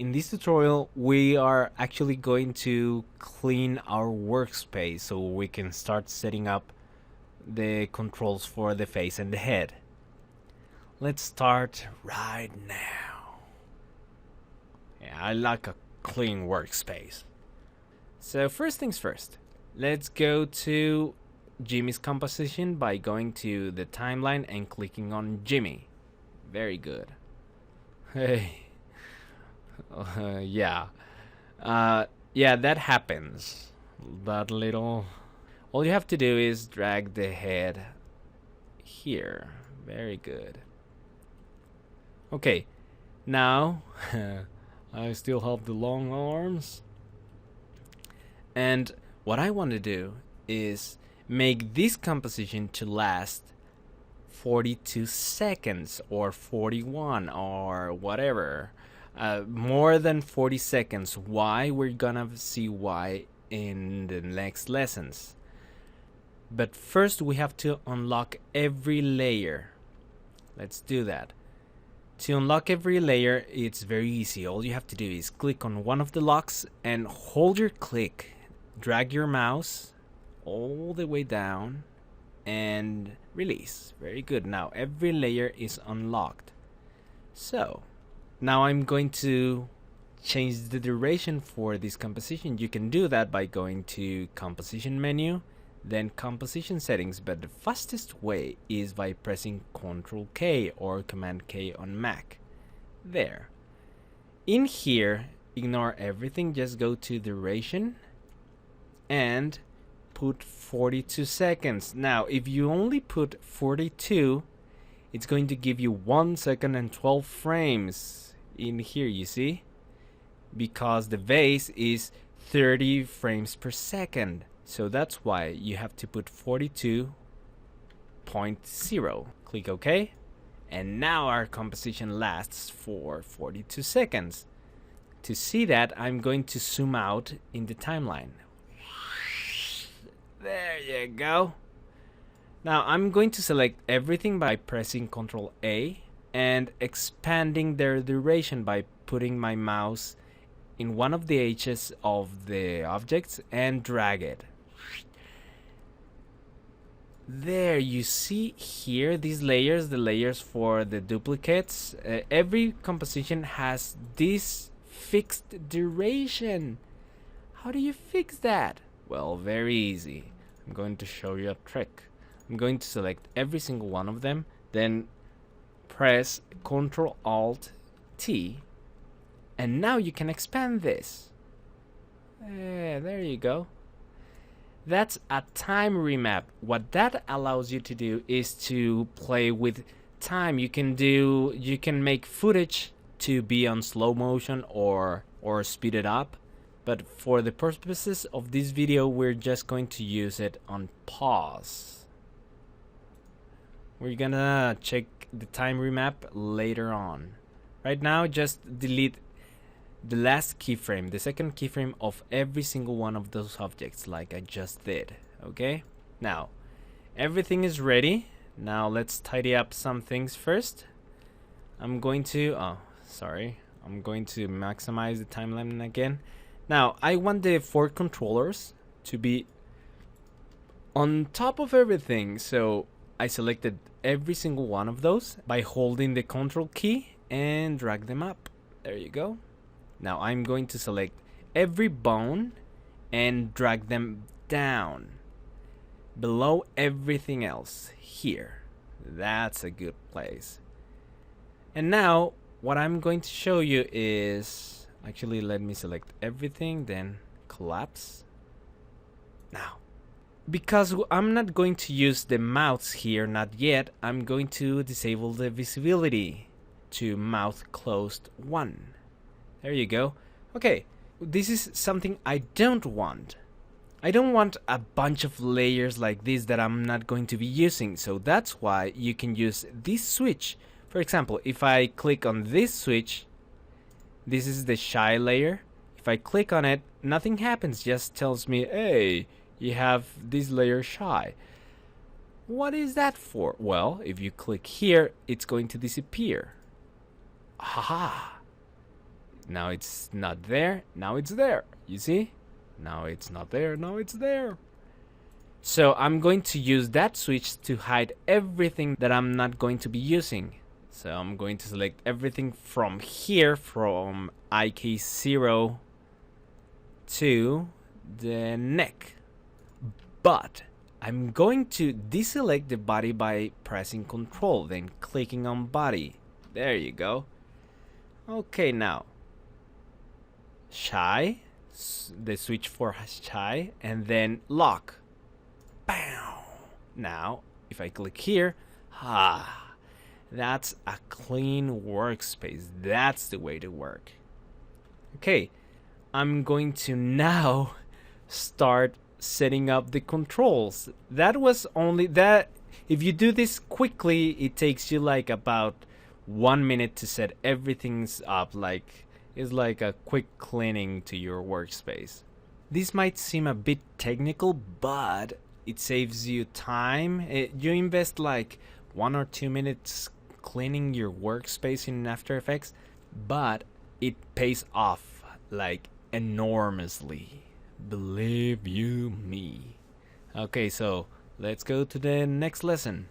In this tutorial, we are actually going to clean our workspace so we can start setting up the controls for the face and the head. Let's start right now. Yeah, I like a clean workspace. So first things first, let's go to Jimmy's composition by going to the timeline and clicking on Jimmy. Very good. Hey. Yeah, that happens. That little. All you have to do is drag the head here. Very good. Okay, now I still have the long arms. And what I want to do is make this composition to last 42 seconds or 41 or whatever. More than 40 seconds. Why? We're gonna see why in the next lessons. But first we have to unlock every layer. Let's do that. To unlock every layer, it's very easy. All you have to do is click on one of the locks and hold your click. Drag your mouse all the way down and release. Very good. Now every layer is unlocked. So now I'm going to change the duration for this composition. You can do that by going to composition menu, then composition settings, but the fastest way is by pressing Ctrl K or Command K on Mac. There. In here, ignore everything, just go to duration and put 42 seconds. Now, if you only put 42, it's going to give you 1 second and 12 frames. In here, you see, because the vase is 30 frames per second, so that's why you have to put 42.0. Click OK, and now our composition lasts for 42 seconds. To see that, I'm going to zoom out in the timeline. There you go. Now I'm going to select everything by pressing Ctrl A and expanding their duration by putting my mouse in one of the edges of the objects and drag it. There, you see here these layers, the layers for the duplicates. Every composition has this fixed duration. How do you fix that? Well, very easy. I'm going to show you a trick. I'm going to select every single one of them, then press Ctrl Alt T, and now you can expand this. There you go. That's a time remap. What that allows you to do is to play with time. You can make footage to be on slow motion or speed it up. But for the purposes of this video, we're just going to use it on pause. We're gonna check the time remap later on. Right now, just delete the last keyframe, the second keyframe of every single one of those objects like I just did. Okay? Now, everything is ready. Now let's tidy up some things first. I'm going to maximize the timeline again. Now, I want the 4 controllers to be on top of everything, so I selected every single one of those by holding the Ctrl key and drag them up. There you go. Now I'm going to select every bone and drag them down below everything else here. That's a good place. And now what I'm going to show you is, actually let me select everything, then collapse. Now, because I'm not going to use the mouse here, not yet, I'm going to disable the visibility to mouth closed 1. There you go. Okay, this is something I don't want. I don't want a bunch of layers like this that I'm not going to be using, so that's why you can use this switch. For example, if I click on this switch, this is the shy layer. If I click on it, nothing happens, just tells me, hey, you have this layer shy. What is that for? Well, if you click here, it's going to disappear. Haha! Now it's not there. Now it's there. You see? Now it's not there. Now it's there. So I'm going to use that switch to hide everything that I'm not going to be using. So I'm going to select everything from here, from IK0 to the neck. But I'm going to deselect the body by pressing Control, then clicking on body. There you go. Okay, now shy, the switch for shy, and then lock. Bam! Now, if I click here, that's a clean workspace. That's the way to work. Okay, I'm going to now start setting up the controls. That was only that. If you do this quickly, it takes you like about 1 minute to set everything up. Like, it's like a quick cleaning to your workspace. This might seem a bit technical, but it saves you time. You invest like 1 or 2 minutes cleaning your workspace in After Effects, but it pays off like enormously. Believe you me. Okay, so let's go to the next lesson.